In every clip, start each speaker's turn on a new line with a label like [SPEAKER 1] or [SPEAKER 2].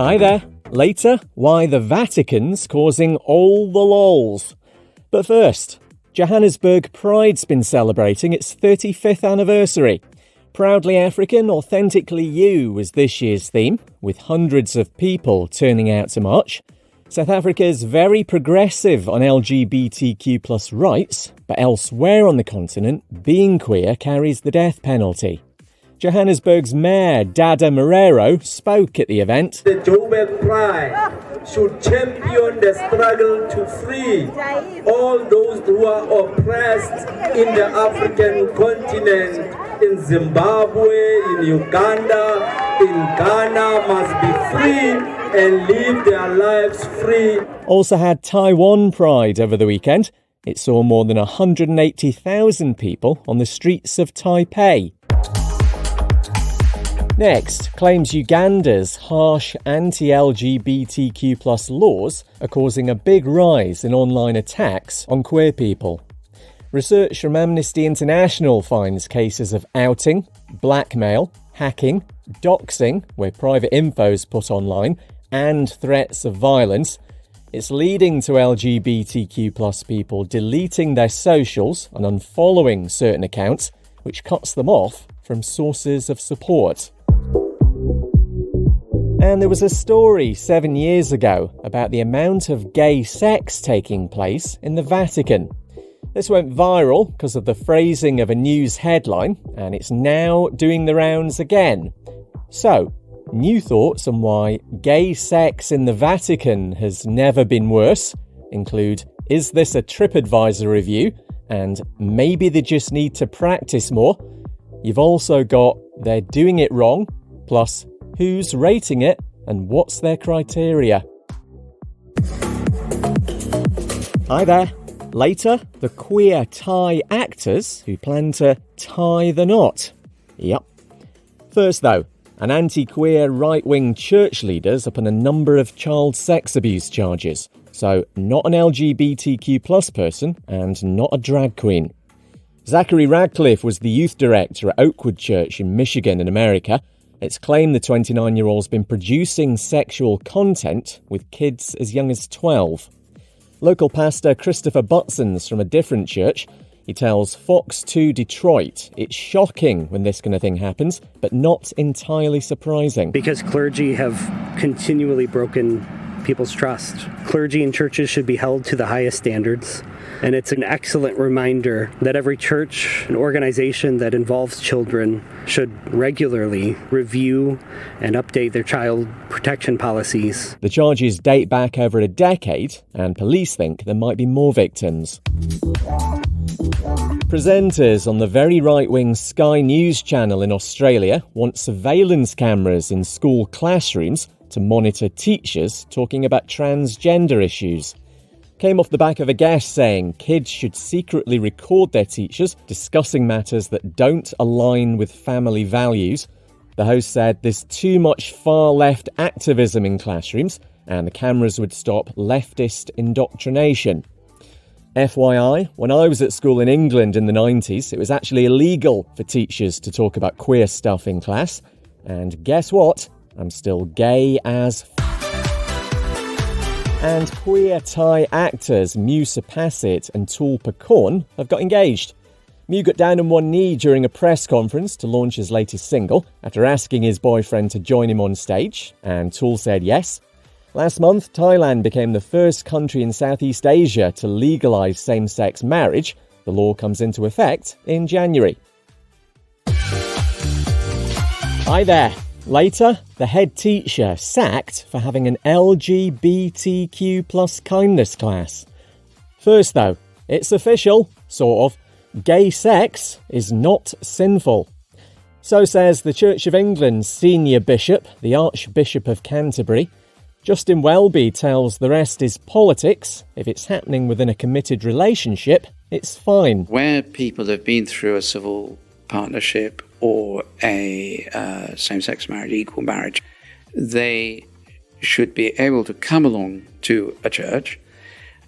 [SPEAKER 1] Hi there. Later, why the Vatican's causing all the lols. But first, Johannesburg Pride's been celebrating its 35th anniversary. Proudly African, Authentically You was this year's theme, with hundreds of people turning out to march. South Africa's very progressive on LGBTQ+ rights, but elsewhere on the continent, being queer carries the death penalty. Johannesburg's Mayor, Dada Marero, spoke at the event.
[SPEAKER 2] The Joburg Pride should champion the struggle to free all those who are oppressed in the African continent. In Zimbabwe, in Uganda, in Ghana must be free and live their lives free.
[SPEAKER 1] Also had Taiwan Pride over the weekend. It saw more than 180,000 people on the streets of Taipei. Next, claims Uganda's harsh anti-LGBTQ+ laws are causing a big rise in online attacks on queer people. Research from Amnesty International finds cases of outing, blackmail, hacking, doxing, where private info is put online, and threats of violence. It's leading to LGBTQ+ people deleting their socials and unfollowing certain accounts, which cuts them off from sources of support. And there was a story 7 years ago about the amount of gay sex taking place in the Vatican. This went viral because of the phrasing of a news headline, and it's now doing the rounds again. So, new thoughts on why gay sex in the Vatican has never been worse include, is this a TripAdvisor review? And maybe they just need to practice more. You've also got they're doing it wrong, plus who's rating it and what's their criteria. Hi there. Later, the queer Thai actors who plan to tie the knot. Yep. First though, an anti-queer right-wing church leader's up on a number of child sex abuse charges. So, not an LGBTQ+ person and not a drag queen. Zachary Radcliffe was the youth director at Oakwood Church in Michigan in America. It's claimed the 29-year-old's been producing sexual content with kids as young as 12. Local pastor Christopher Butson's from a different church. He tells Fox 2 Detroit, it's shocking when this kind of thing happens, but not entirely surprising.
[SPEAKER 3] Because clergy have continually broken people's trust. Clergy and churches should be held to the highest standards. And it's an excellent reminder that every church and organization that involves children should regularly review and update their child protection policies.
[SPEAKER 1] The charges date back over a decade, and police think there might be more victims. Presenters on the very right-wing Sky News channel in Australia want surveillance cameras in school classrooms to monitor teachers talking about transgender issues. Came off the back of a guest saying kids should secretly record their teachers discussing matters that don't align with family values. The host said there's too much far-left activism in classrooms and the cameras would stop leftist indoctrination. FYI, when I was at school in England in the 90s, it was actually illegal for teachers to talk about queer stuff in class. And guess what? I'm still gay as And queer Thai actors Mew Sapassit and Tulpa Korn have got engaged. Mew got down on one knee during a press conference to launch his latest single after asking his boyfriend to join him on stage, and Tul said yes. Last month, Thailand became the first country in Southeast Asia to legalise same-sex marriage. The law comes into effect in January. Hi there. Later, the head teacher sacked for having an LGBTQ+ kindness class. First though, it's official, sort of. Gay sex is not sinful. So says the Church of England's senior bishop, the Archbishop of Canterbury. Justin Welby tells the rest is politics. If it's happening within a committed relationship, it's fine.
[SPEAKER 4] Where people have been through a civil partnership or a same-sex marriage, equal marriage, they should be able to come along to a church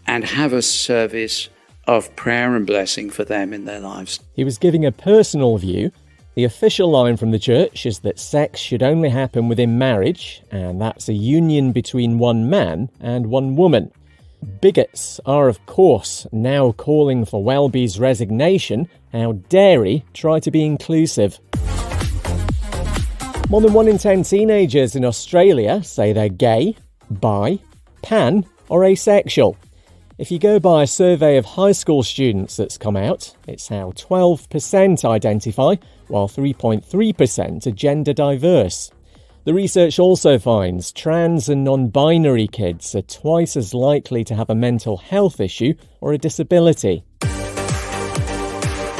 [SPEAKER 4] and have a service of prayer and blessing for them in their lives.
[SPEAKER 1] He was giving a personal view. The official line from the church is that sex should only happen within marriage, and that's a union between one man and one woman. Bigots are, of course, now calling for Welby's resignation. How dare he try to be inclusive? More than 1 in 10 teenagers in Australia say they're gay, bi, pan or asexual. If you go by a survey of high school students that's come out, it's how 12% identify, while 3.3% are gender diverse. The research also finds trans and non-binary kids are twice as likely to have a mental health issue or a disability.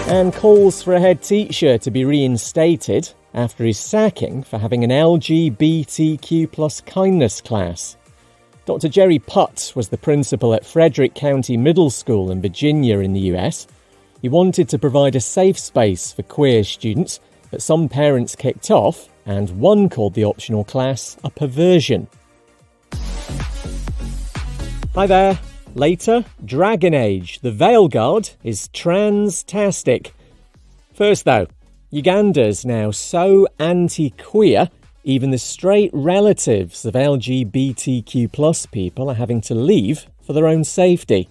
[SPEAKER 1] And calls for a head teacher to be reinstated after his sacking for having an LGBTQ+ kindness class. Dr. Jerry Putt was the principal at Frederick County Middle School in Virginia in the US. He wanted to provide a safe space for queer students, but some parents kicked off, and one called the optional class a perversion. Hi there. Later, Dragon Age. The Veil Guard is trans-tastic. First though, Uganda's now so anti-queer, even the straight relatives of LGBTQ+ people are having to leave for their own safety.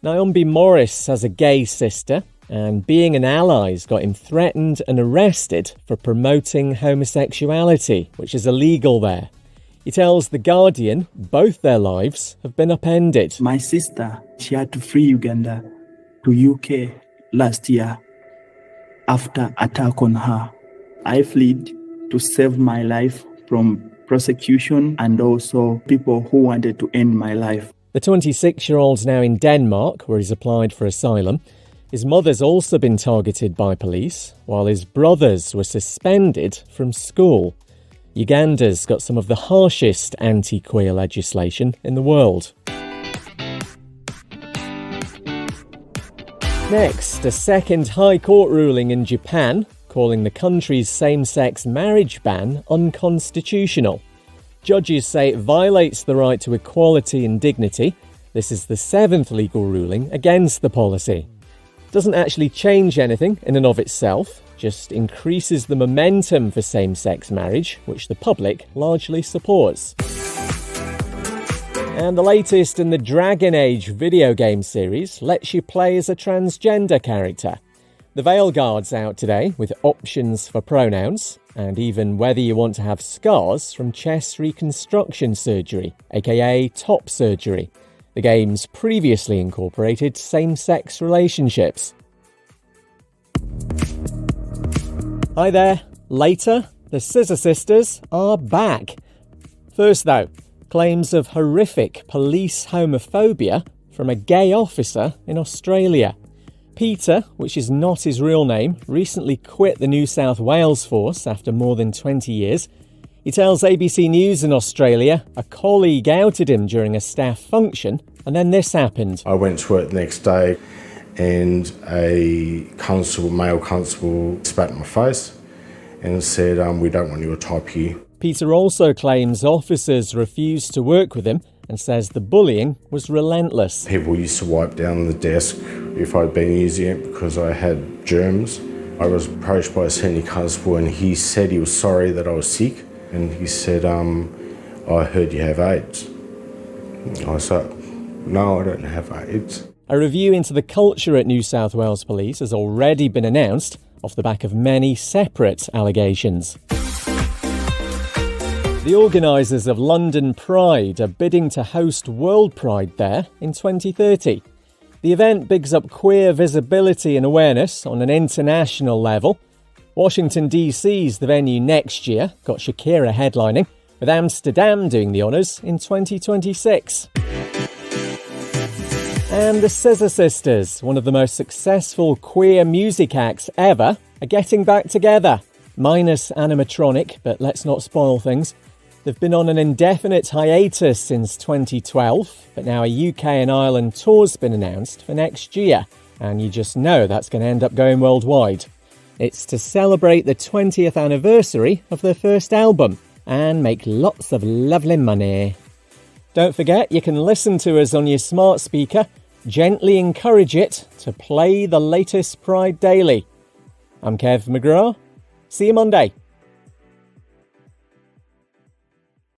[SPEAKER 1] Naombi Morris has a gay sister, and being an ally's got him threatened and arrested for promoting homosexuality, which is illegal there. He tells The Guardian both their lives have been upended.
[SPEAKER 5] My sister, she had to flee Uganda to UK last year after attack on her. I fled to save my life from prosecution and also people who wanted to end my life.
[SPEAKER 1] The 26-year-old's now in Denmark, where he's applied for asylum. His mother's also been targeted by police, while his brothers were suspended from school. Uganda's got some of the harshest anti-queer legislation in the world. Next, a second High Court ruling in Japan, calling the country's same-sex marriage ban unconstitutional. Judges say it violates the right to equality and dignity. This is the 7th legal ruling against the policy. Doesn't actually change anything in and of itself, just increases the momentum for same-sex marriage, which the public largely supports. And the latest in the Dragon Age video game series lets you play as a transgender character. The Veil Guard's out today with options for pronouns, and even whether you want to have scars from chest reconstruction surgery, aka top surgery. The game's previously incorporated same-sex relationships. Hi there. Later, the Scissor Sisters are back. First though, claims of horrific police homophobia from a gay officer in Australia. Peter, which is not his real name, recently quit the New South Wales force after more than 20 years. He tells ABC News in Australia a colleague outed him during a staff function, and then this happened.
[SPEAKER 6] I went to work the next day and a male constable spat in my face and said, we don't want your type here.
[SPEAKER 1] Peter also claims officers refused to work with him and says the bullying was relentless.
[SPEAKER 6] People used to wipe down the desk if I'd been using it because I had germs. I was approached by a senior constable and he said he was sorry that I was sick. And he said, I heard you have AIDS. I said, no, I don't have AIDS.
[SPEAKER 1] A review into the culture at New South Wales Police has already been announced off the back of many separate allegations. The organisers of London Pride are bidding to host World Pride there in 2030. The event bigs up queer visibility and awareness on an international level. Washington DC's the venue next year, got Shakira headlining, with Amsterdam doing the honours in 2026. And the Scissor Sisters, one of the most successful queer music acts ever, are getting back together. Minus animatronic, but let's not spoil things. They've been on an indefinite hiatus since 2012, but now a UK and Ireland tour's been announced for next year, and you just know that's going to end up going worldwide. It's to celebrate the 20th anniversary of their first album and make lots of lovely money. Don't forget you can listen to us on your smart speaker. Gently encourage it to play the latest Pride Daily. I'm Kev McGrath. See you Monday.